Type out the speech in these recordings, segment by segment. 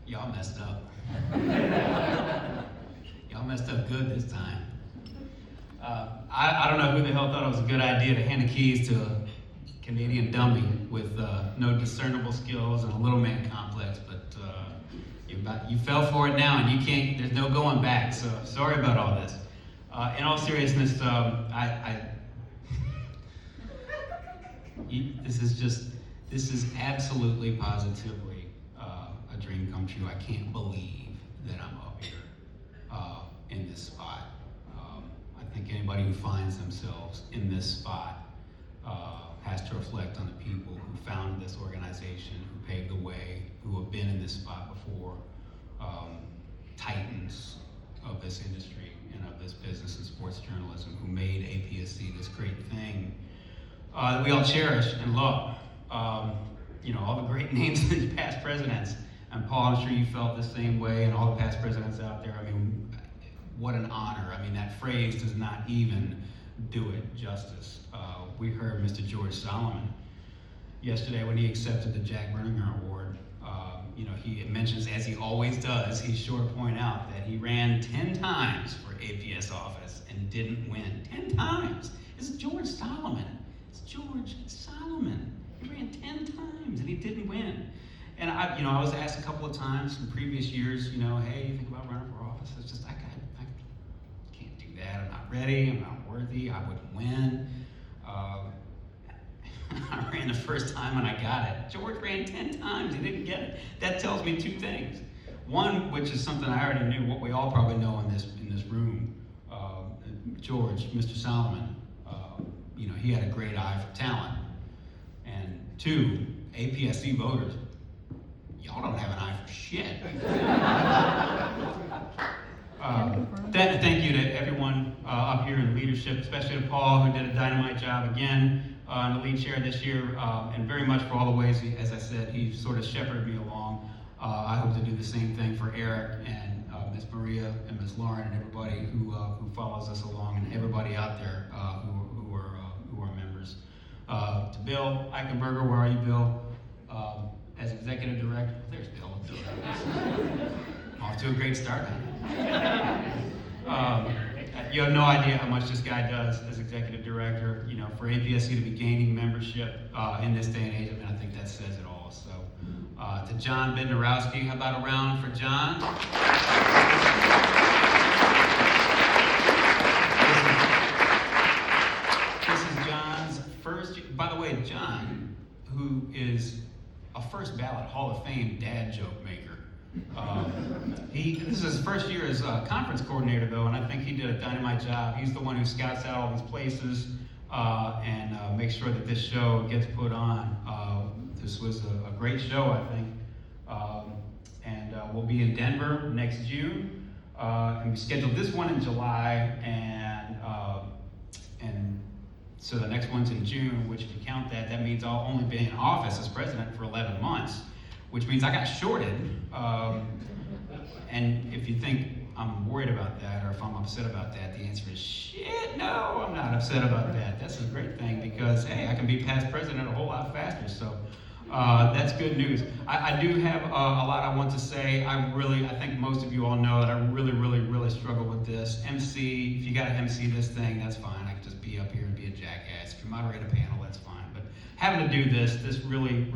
Y'all messed up. Y'all messed up good this time. I don't know who the hell thought it was a good idea to hand the keys to a Canadian dummy with no discernible skills and a little man complex, but you fell for it now, and you can't. There's no going back. So sorry about all this. In all seriousness, this is absolutely, positively a dream come true. I can't believe that I'm up here in this spot. I think anybody who finds themselves in this spot has to reflect on the people who founded this organization, who paved the way, who have been in this spot before, titans of this industry and of this business and sports journalism, who made APSE this great thing that we all cherish and love. All the great names of these past presidents. And Paul, I'm sure you felt the same way, and all the past presidents out there. I mean, what an honor. I mean, that phrase does not even do it justice. We heard Mr. George Solomon yesterday when he accepted the Jack Berninger Award. He mentions, as he always does, he's sure to point out that he ran 10 times for APS office and didn't win. 10 times. It's George Solomon. It's George Solomon. He ran 10 times and he didn't win. And I was asked a couple of times in previous years, hey, you think about running for office? It's just, I can't do that. I'm not ready. I'm not worthy. I wouldn't win. I ran the first time and I got it. George ran 10 times. He didn't get it. That tells me two things. One, which is something I already knew, what we all probably know in this room. George, Mr. Solomon, he had a great eye for talent. And two, APSE voters, y'all don't have an eye for shit. Thank you to everyone up here in leadership, especially to Paul, who did a dynamite job again in the lead chair this year, and very much for all the ways, as I said, he sort of shepherded me along. I hope to do the same thing for Eric and Ms. Maria and Ms. Lauren and everybody who follows us along, and everybody out there who are members. To Bill Eichenberger, where are you, Bill? As executive director, there's Bill. Off to a great start. You have no idea how much this guy does as executive director. For APSE to be gaining membership in this day and age, I think that says it all. So, to John Bednarowski, how about a round for John? This is John's first. By the way, John, who is a first ballot Hall of Fame dad joke maker. This is his first year as conference coordinator, though, and I think he did a dynamite job. He's the one who scouts out all these places and makes sure that this show gets put on. This was a great show, I think. And we'll be in Denver next June. And we scheduled this one in July, and so the next one's in June, which if you count that, that means I'll only be in office as president for 11 months, which means I got shorted. And if you think I'm worried about that, or if I'm upset about that, the answer is shit, no, I'm not upset about that. That's a great thing because, hey, I can be past president a whole lot faster, so that's good news. I do have a lot I want to say. I think most of you all know that I really struggle with this. MC, if you gotta MC this thing, that's fine. I can just be up here and be a jackass. If you moderate a panel, that's fine. But having to do this really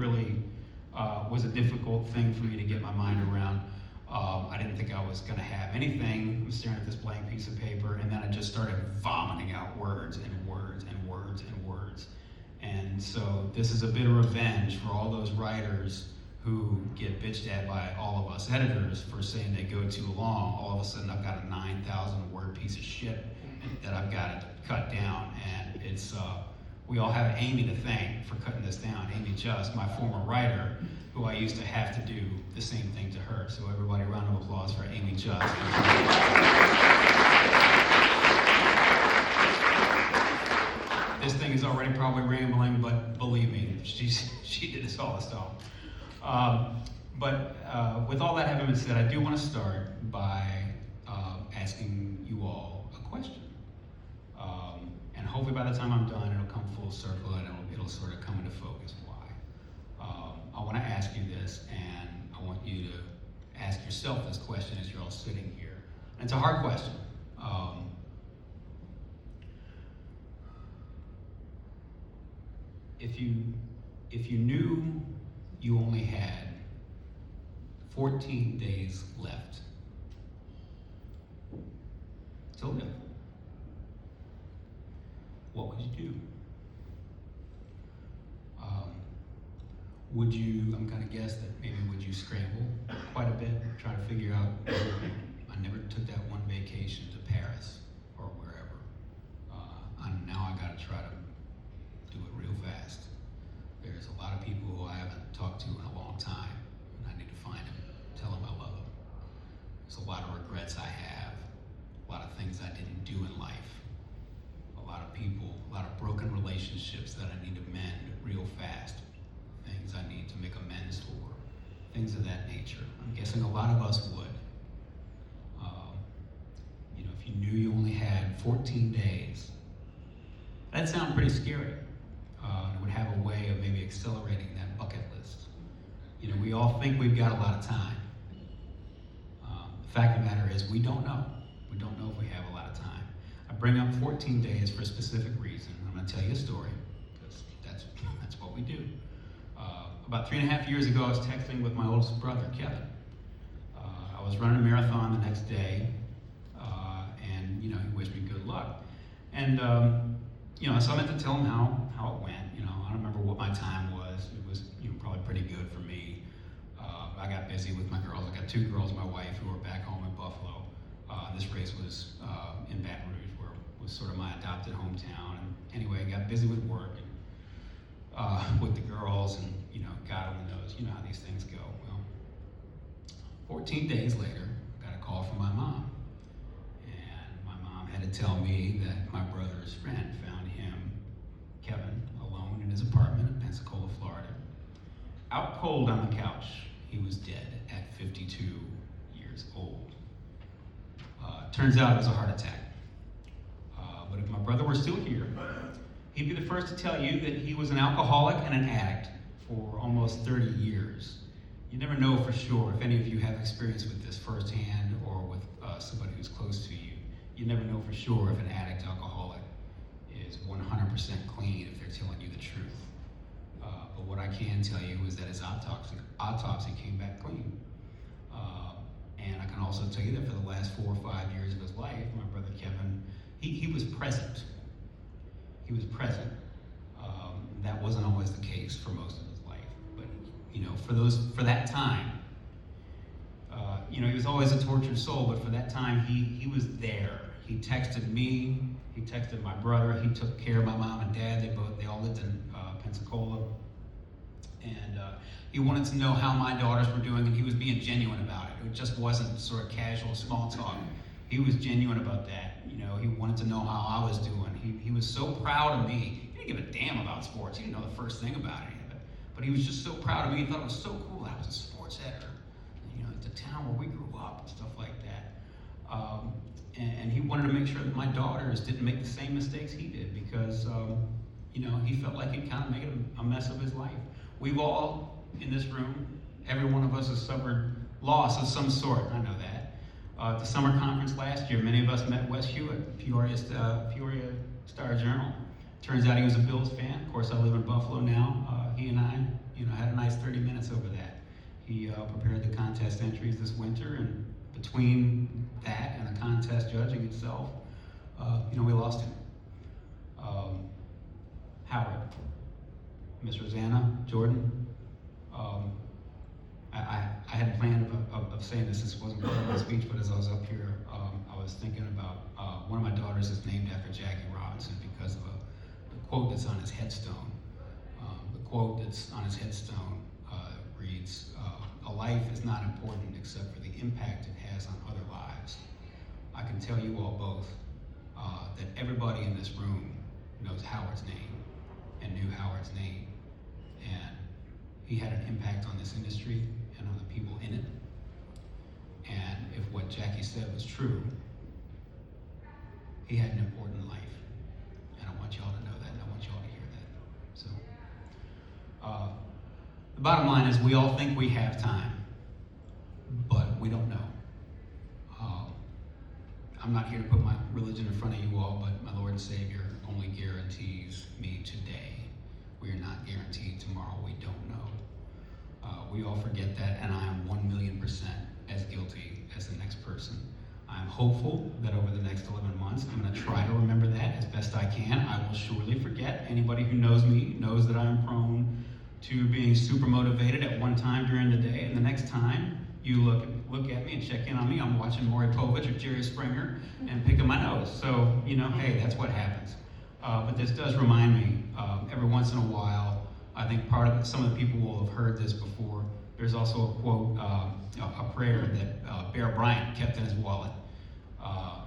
was a difficult thing for me to get my mind around. I didn't think I was gonna have anything. I'm staring at this blank piece of paper, and then I just started vomiting out words and words and words and words. And so this is a bit of revenge for all those writers who get bitched at by all of us editors for saying they go too long. All of a sudden I've got a 9,000 word piece of shit that I've got to cut down, and it's we all have Amy to thank for cutting this down. Amy Just, my former writer, who I used to have to do the same thing to her. So everybody, a round of applause for Amy Just. This thing is already probably rambling, but believe me, she did this all herself. But with all that having been said, I do want to start by asking you all a question. And hopefully by the time I'm done, it'll come full circle and it'll sort of come into focus why. I want to ask you this, and I want you to ask yourself this question as you're all sitting here. And it's a hard question. If you knew you only had 14 days left to live, what would you do? Would you, I'm going to guess that maybe would you scramble quite a bit, try to figure out, I never took that one vacation to Paris or wherever. Now I got to try to do it real fast. There's a lot of people who I haven't talked to in a long time, and I need to find them, tell them I love them. There's a lot of regrets I have, a lot of things I didn't do in life, a lot of people, a lot of broken relationships that I need to mend real fast, things I need to make amends for, things of that nature. I'm guessing a lot of us would. If you knew you only had 14 days, that'd sound pretty scary. It would have a way of maybe accelerating that bucket list. We all think we've got a lot of time. The fact of the matter is we don't know. We don't know if we have a lot of time. I bring up 14 days for a specific reason. I'm going to tell you a story, because that's what we do. About 3.5 years ago, I was texting with my oldest brother, Kevin. I was running a marathon the next day, and he wished me good luck. And so I meant to tell him how it went. I don't remember what my time was. It was probably pretty good for me. I got busy with my girls. I got 2 girls, my wife, who were back home in Buffalo. This race was in Baton Rouge, where it was sort of my adopted hometown. And anyway, I got busy with work and with the girls, and God only knows, how these things go. Well, 14 days later, I got a call from my mom. And my mom had to tell me that my brother's friend found him, Kevin, alone in his apartment in Pensacola, Florida. Out cold on the couch. He was dead at 52 years old. Turns out it was a heart attack. But if my brother were still here, he'd be the first to tell you that he was an alcoholic and an addict for almost 30 years. You never know for sure if any of you have experience with this firsthand or with somebody who's close to you. You never know for sure if an addict alcoholic is 100% clean if they're telling you the truth. But what I can tell you is that his autopsy came back clean. And I can also tell you that for the last 4 or 5 years of his life, my brother Kevin, he was present. He was present. That wasn't always the case for most of his life. But for that time, he was always a tortured soul, but for that time, he was there. He texted me, he texted my brother, he took care of my mom and dad. They all lived in Pensacola. And he wanted to know how my daughters were doing, and he was being genuine about it. It just wasn't sort of casual small talk. He was genuine about that. He wanted to know how I was doing. He was so proud of me. He didn't give a damn about sports. He didn't know the first thing about any of it. But he was just so proud of me. He thought it was so cool that I was a sports editor, at the town where we grew up and stuff like that. And he wanted to make sure that my daughters didn't make the same mistakes he did, because he felt like it kind of made a mess of his life. We've all in this room, every one of us has suffered loss of some sort. I know that. At the summer conference last year, many of us met Wes Hewitt, Peoria Star-Journal. Turns out he was a Bills fan. Of course, I live in Buffalo now. He and I, had a nice 30 minutes over that. He prepared the contest entries this winter, and between that and the contest judging itself, we lost him. Howard, Miss Rosanna, Jordan. I had planned of saying this wasn't part of my speech, but as I was up here, I was thinking about one of my daughters is named after Jackie Robinson because of the quote that's on his headstone. The quote that's on his headstone reads, "A life is not important except for the impact it has on other lives." I can tell you all both that everybody in this room knows Howard's name and knew Howard's name. And he had an impact on this industry and on the people in it. And if what Jackie said was true, he had an important life. And I want y'all to know that, and I want y'all to hear that. So, the bottom line is we all think we have time, but we don't know. I'm not here to put my religion in front of you all, but my Lord and Savior only guarantees me today. We are not guaranteed tomorrow. We don't know. We all forget that, and I am 1,000,000% as guilty as the next person. I'm hopeful that over the next 11 months, I'm going to try to remember that as best I can. I will surely forget. Anybody who knows me knows that I'm prone to being super motivated at one time during the day, and the next time you look at me and check in on me, I'm watching Maury Povich or Jerry Springer and picking my nose. So, hey, that's what happens. But this does remind me, every once in a while, I think some of the people will have heard this before. There's also a quote, a prayer that Bear Bryant kept in his wallet.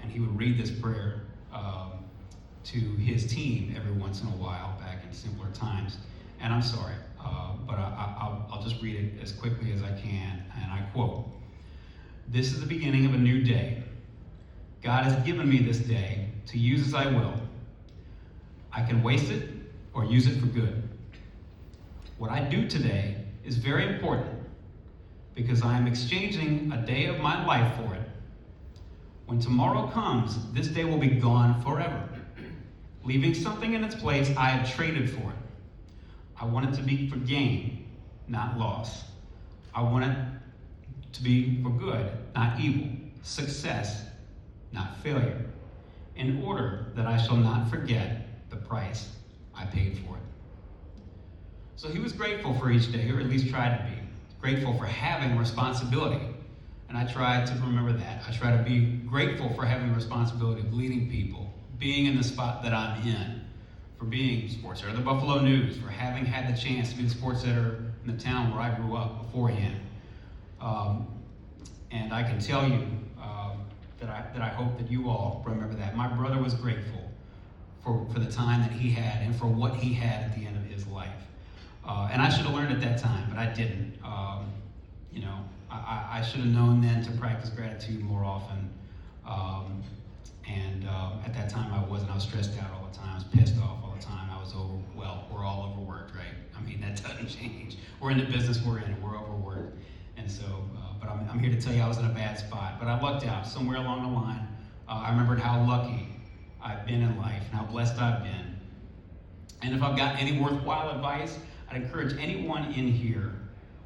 And he would read this prayer to his team every once in a while back in simpler times. And I'm sorry, but I'll just read it as quickly as I can. And I quote, "This is the beginning of a new day. God has given me this day to use as I will. I can waste it or use it for good. What I do today is very important because I am exchanging a day of my life for it. When tomorrow comes, this day will be gone forever, leaving something in its place I have traded for it. I want it to be for gain, not loss. I want it to be for good, not evil, success, not failure, in order that I shall not forget the price I paid for it." So he was grateful for each day, or at least tried to be. Grateful for having responsibility. And I tried to remember that. I try to be grateful for having the responsibility of leading people, being in the spot that I'm in, for being sports editor of the Buffalo News, for having had the chance to be the sports editor in the town where I grew up beforehand. And I can tell you that I hope that you all remember that. My brother was grateful for the time that he had and for what he had at the end of his life. And I should have learned at that time, but I didn't. I should have known then to practice gratitude more often. At that time I wasn't. I was stressed out all the time. I was pissed off all the time. We're all overworked, right? I mean, that doesn't change. We're in the business we're in. We're overworked. And so, but I'm here to tell you I was in a bad spot. But I lucked out somewhere along the line. I remembered how lucky I've been in life and how blessed I've been. And if I've got any worthwhile advice, I'd encourage anyone in here.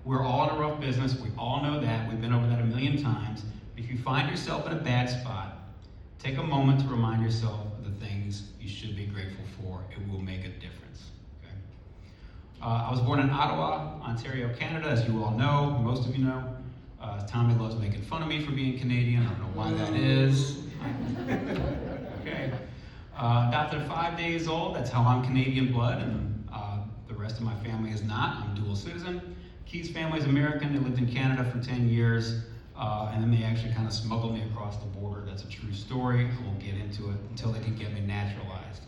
We're all in a rough business. We all know that. We've been over that 1,000,000 times. If you find yourself in a bad spot, take a moment to remind yourself of the things you should be grateful for. It will make a difference. Okay? I was born in Ottawa, Ontario, Canada, as you all know, most of you know. Tommy loves making fun of me for being Canadian. I don't know why that is. Okay. Adopted at 5 days old. That's how I'm Canadian blood, and the rest of my family is not. I'm dual citizen. Keys' family is American. They lived in Canada for 10 years, and then they actually kind of smuggled me across the border. That's a true story. I won't get into it until they can get me naturalized.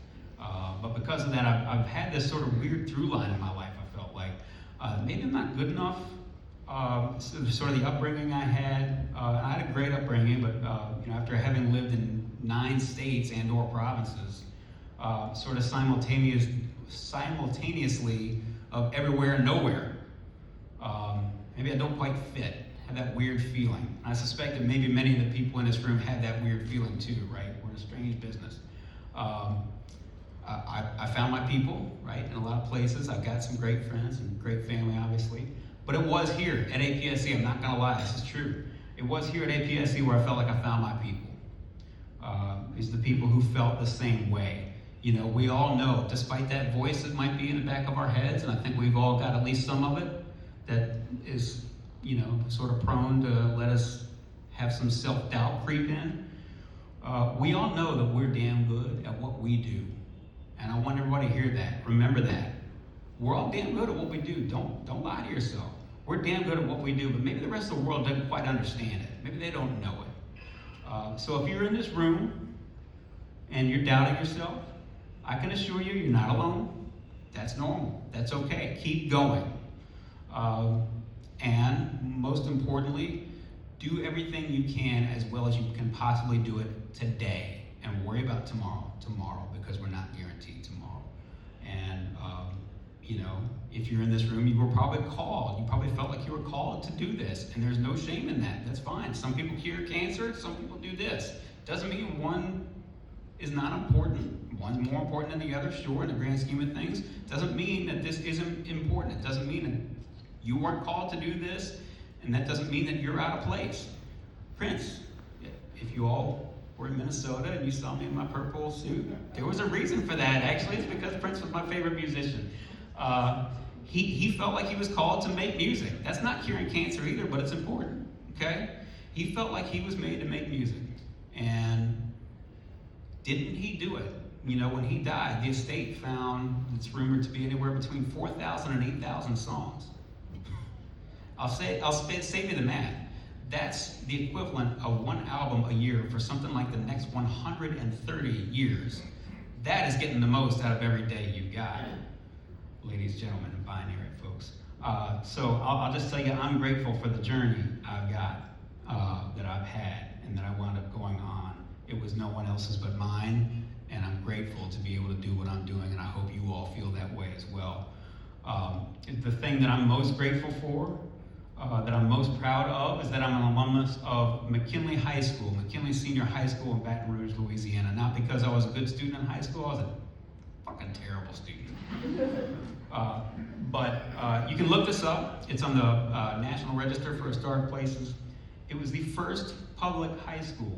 But because of that, I've had this sort of weird through line in my life. I felt like maybe I'm not good enough. Sort of the upbringing I had. I had a great upbringing, but after having lived in 9 states and/or provinces, sort of simultaneously of everywhere and nowhere. Maybe I don't quite fit. Have that weird feeling. I suspect that maybe many of the people in this room had that weird feeling too, right? We're in a strange business. I found my people, right, in a lot of places. I've got some great friends and great family, obviously. But it was here at APSE, I'm not gonna lie, this is true. It was here at APSE where I felt like I found my people. These are the people who felt the same way. We all know, despite that voice that might be in the back of our heads, and I think we've all got at least some of it, that is, sort of prone to let us have some self-doubt creep in. We all know that we're damn good at what we do. And I want everybody to hear that. Remember that. We're all damn good at what we do. Don't lie to yourself. We're damn good at what we do, but maybe the rest of the world doesn't quite understand it. Maybe they don't know it. So if you're in this room and you're doubting yourself, I can assure you, you're not alone. That's normal. That's okay. Keep going. And most importantly, do everything you can as well as you can possibly do it today, and worry about tomorrow, because we're not guaranteed tomorrow. And if you're in this room, you were probably called. You probably felt like you were called to do this, and there's no shame in that. That's fine. fine. Some people cure cancer, some people do this. Doesn't mean one is not important. One's more important than the other, sure, in the grand scheme of things. Doesn't mean that this isn't important. It doesn't mean that you weren't called to do this, and that doesn't mean that you're out of place. Prince, if you all were in Minnesota and you saw me in my purple suit, there was a reason for that. Actually, it's because Prince was my favorite musician. He felt like he was called to make music. That's not curing cancer either, but it's important, okay? He felt like he was made to make music. And didn't he do it? You know, when he died, the estate found, it's rumored to be anywhere between 4,000 and 8,000 songs. I'll save you the math. That's the equivalent of one album a year for something like the next 130 years. That is getting the most out of every day you've got. Ladies, gentlemen, and binary folks. So I'll just tell you, I'm grateful for the journey I've got, that I've had, and that I wound up going on. It was no one else's but mine, and I'm grateful to be able to do what I'm doing, and I hope you all feel that way as well. The thing that I'm most grateful for, that I'm most proud of, is that I'm an alumnus of McKinley High School, McKinley Senior High School in Baton Rouge, Louisiana. Not because I was a good student in high school, I was a fucking terrible student. But you can look this up. It's on the National Register for Historic Places. It was the first public high school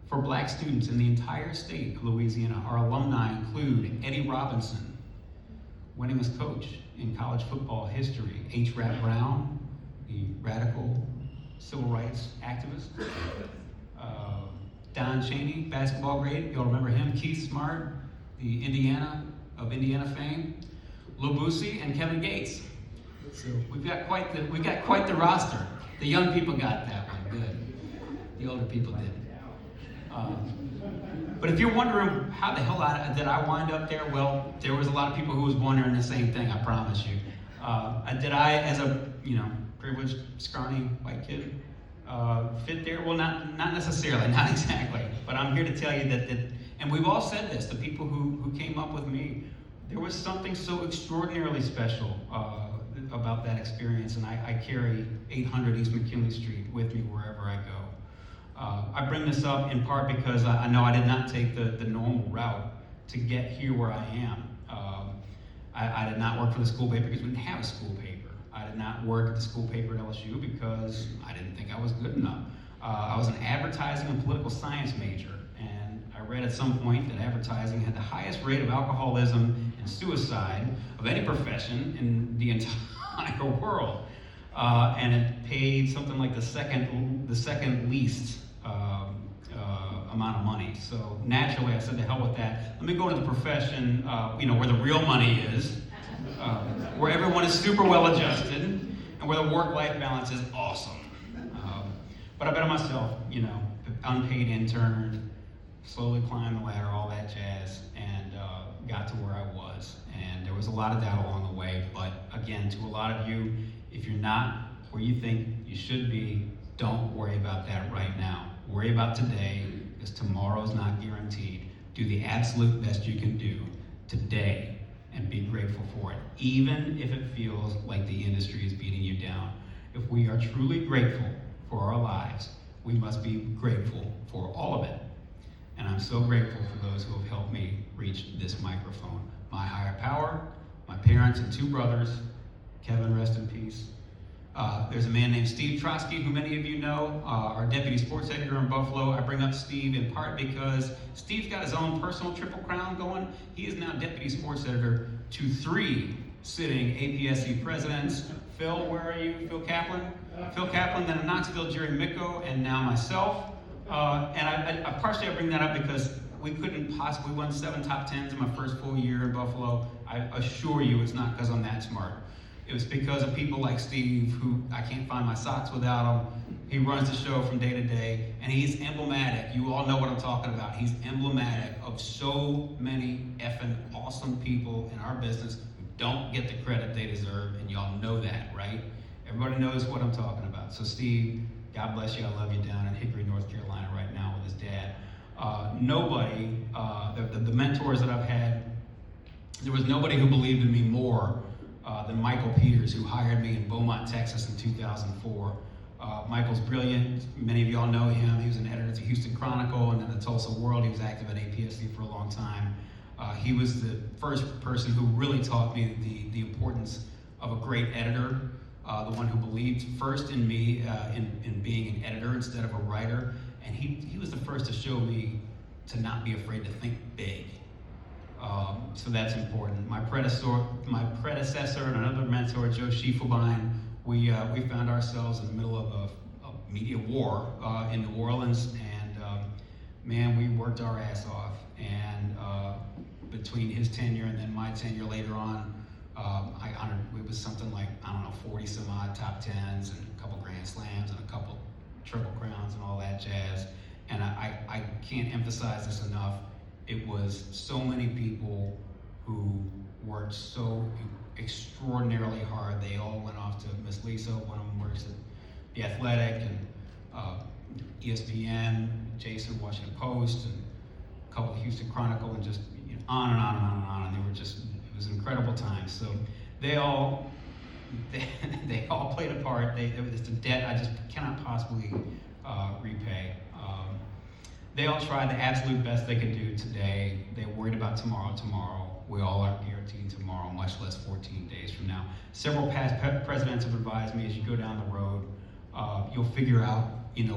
for black students in the entire state of Louisiana. Our alumni include Eddie Robinson, winningest coach in college football history, H. Rap Brown, the radical civil rights activist, Don Chaney, basketball great, y'all remember him, Keith Smart, the Indiana fame, Lil Boosie, and Kevin Gates. So we've got quite the roster. The young people got that one, good. The older people didn't. But if you're wondering how the hell did I wind up there, well, there was a lot of people who was wondering the same thing, I promise you. Did I, as a privileged, scrawny white kid, fit there? Well, not necessarily, not exactly. But I'm here to tell you that and we've all said this, the people who came up with me, there was something so extraordinarily special about that experience, and I carry 800 East McKinley Street with me wherever I go. I bring this up in part because I know I did not take the normal route to get here where I am. I did not work for the school paper because we didn't have a school paper. I did not work at the school paper at LSU because I didn't think I was good enough. I was an advertising and political science major, and I read at some point that advertising had the highest rate of alcoholism and suicide of any profession in the entire world. And it paid something like the second least amount of money. So naturally, I said, to hell with that. Let me go into the profession, where the real money is, where everyone is super well adjusted, and where the work-life balance is awesome. But I bet on myself, unpaid intern, slowly climbed the ladder, all that jazz, and got to where I was. And there was a lot of doubt along the way, but again, to a lot of you, if you're not where you think you should be, don't worry about that right now. Worry about today, because tomorrow's not guaranteed. Do the absolute best you can do today and be grateful for it, even if it feels like the industry is beating you down. If we are truly grateful for our lives, we must be grateful for all of it. And I'm so grateful for those who have helped me reach this microphone. My higher power, my parents and two brothers, Kevin, rest in peace. There's a man named Steve Trotsky, who many of you know, our deputy sports editor in Buffalo. I bring up Steve in part because Steve's got his own personal triple crown going. He is now deputy sports editor to 3 sitting APSE presidents. Phil, where are you? Phil Kaplan? Phil Kaplan, then in Knoxville, Jerry Micko, and now myself. And I partially bring that up because we couldn't possibly win 7 top 10s in my first full year in Buffalo. I assure you it's not because I'm that smart. It was because of people like Steve, who I can't find my socks without him. He runs the show from day to day, and he's emblematic. You all know what I'm talking about. He's emblematic of so many effing awesome people in our business who don't get the credit they deserve, and y'all know that, right? Everybody knows what I'm talking about. So Steve, God bless you. I love you down in Hickory, North Carolina right now with his dad. Nobody, the mentors that I've had, there was nobody who believed in me more than Michael Peters, who hired me in Beaumont, Texas in 2004. Michael's brilliant. Many of y'all know him. He was an editor at the Houston Chronicle and then the Tulsa World. He was active at APSE for a long time. He was the first person who really taught me the importance of a great editor, the one who believed first in me in being an editor instead of a writer. And he was the first to show me to not be afraid to think big. So that's important. My predecessor and another mentor, Joe Schiefelbein, we found ourselves in the middle of a media war in New Orleans, and man, we worked our ass off. And between his tenure and then my tenure later on, it was something like, 40 some odd top 10s and a couple Grand Slams and a couple Triple Crowns and all that jazz. And I can't emphasize this enough. It was so many people who worked so extraordinarily hard. They all went off to Miss Lisa. One of them works at The Athletic and ESPN, Jason, Washington Post, and a couple of Houston Chronicle, and just on and on and on and on. And they were just, it was an incredible time. So they all played a part. It's a debt I just cannot possibly repay. They all tried the absolute best they could do today. They worried about tomorrow. We all aren't guaranteed tomorrow, much less 14 days from now. Several past presidents have advised me, as you go down the road, you'll figure out,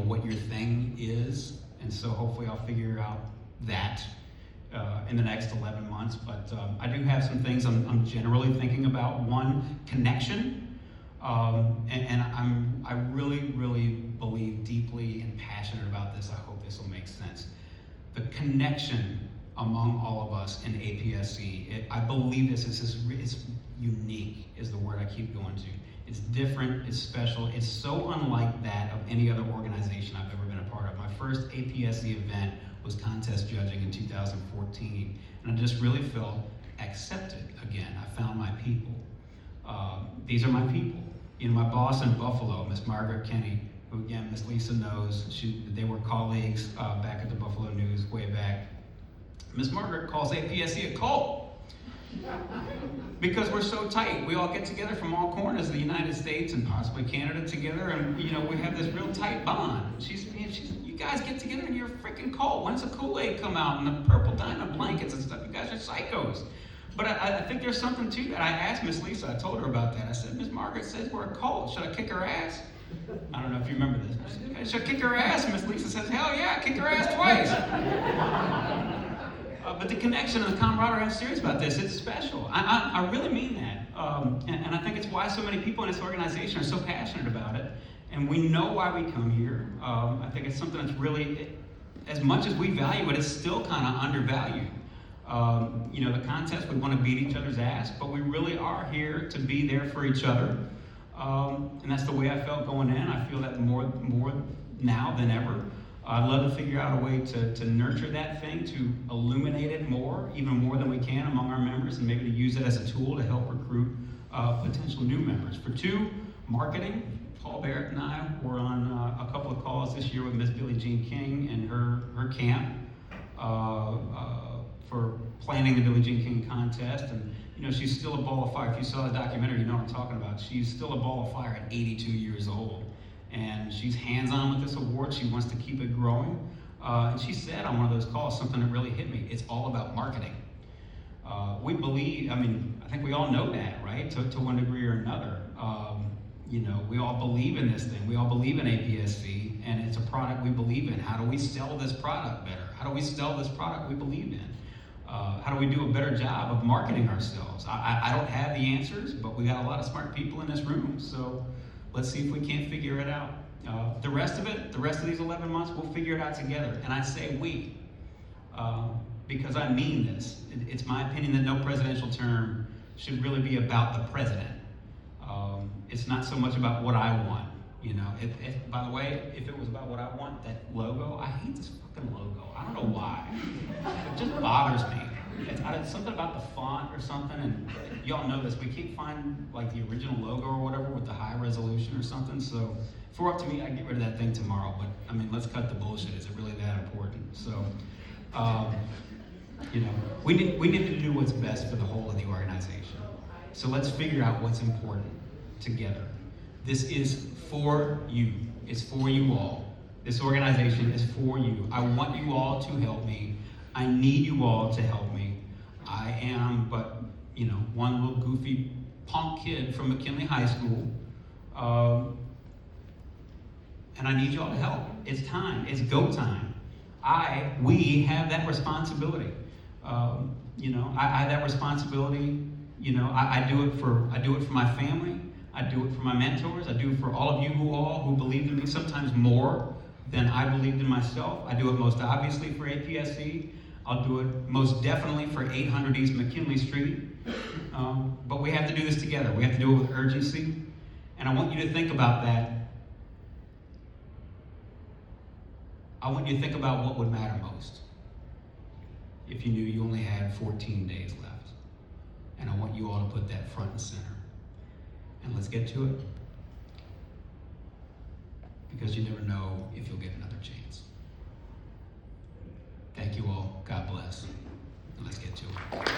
what your thing is. And so hopefully I'll figure out that in the next 11 months. But I do have some things I'm generally thinking about. One, connection. I really, really believe deeply and passionate about this. I hope this will make sense. The connection among all of us in APSE, I believe it's unique is the word I keep going to. It's different, it's special, it's so unlike that of any other organization I've ever been a part of. My first APSE event was contest judging in 2014, and I just really felt accepted again. I found my people. These are my people. My boss in Buffalo, Miss Margaret Kenny, who again, Miss Lisa knows, they were colleagues back at the Buffalo News way back. Miss Margaret calls APSE a cult because we're so tight. We all get together from all corners of the United States and possibly Canada together, and we have this real tight bond. She's you guys get together and you're a freaking cult. When's the Kool-Aid come out and the purple Dyna blankets and stuff? You guys are psychos. But I think there's something to that. I asked Miss Lisa, I told her about that. I said, Miss Margaret says we're a cult. Should I kick her ass? I don't know if you remember this. I said, should I kick her ass? Miss Lisa says, hell yeah, kick her ass twice. But the connection and the camaraderie, I'm serious about this. It's special. I really mean that. And I think it's why so many people in this organization are so passionate about it. And we know why we come here. I think it's something that's really, as much as we value it, it's still kind of undervalued. The contest, we want to beat each other's ass, but we really are here to be there for each other. And that's the way I felt going in. I feel that more now than ever. I'd love to figure out a way to nurture that thing, to illuminate it more, even more than we can among our members, and maybe to use it as a tool to help recruit potential new members. For two, marketing. Paul Barrett and I were on a couple of calls this year with Miss Billie Jean King and her camp for planning the Billie Jean King contest. And she's still a ball of fire. If you saw the documentary, you know what I'm talking about. She's still a ball of fire at 82 years old. And she's hands-on with this award. She wants to keep it growing. And she said on one of those calls something that really hit me. It's all about marketing. We believe, I think we all know that, right? To one degree or another. We all believe in this thing. We all believe in APSE, and it's a product we believe in. How do we sell this product better? How do we sell this product we believe in? How do we do a better job of marketing ourselves? I don't have the answers, but we got a lot of smart people in this room, so let's see if we can't figure it out. The rest of these 11 months, we'll figure it out together. And I say we, because I mean this. It's my opinion that no presidential term should really be about the president. It's not so much about what I want. By the way, if it was about what I want, that logo, I hate this fucking logo. I don't know why. It just bothers me. It's something about the font or something, and y'all know this. We can't find like the original logo or whatever with the high resolution or something. So if it were up to me, I'd get rid of that thing tomorrow. But let's cut the bullshit. Is it really that important? So, we need to do what's best for the whole of the organization. So let's figure out what's important together. This is for you. It's for you all. This organization is for you. I want you all to help me. I need you all to help me. I am but, one little goofy punk kid from McKinley High School. And I need you all to help. It's time. It's go time. We have that responsibility. I have that responsibility. I do it for my family. I do it for my mentors. I do it for all of you who believed in me, sometimes more than I believed in myself. I do it most obviously for APSE. I'll do it most definitely for 800 East McKinley Street. But we have to do this together. We have to do it with urgency. And I want you to think about that. I want you to think about what would matter most if you knew you only had 14 days left. And I want you all to put that front and center. And let's get to it. Because you never know if you'll get another chance. Thank you all. God bless. And let's get to it.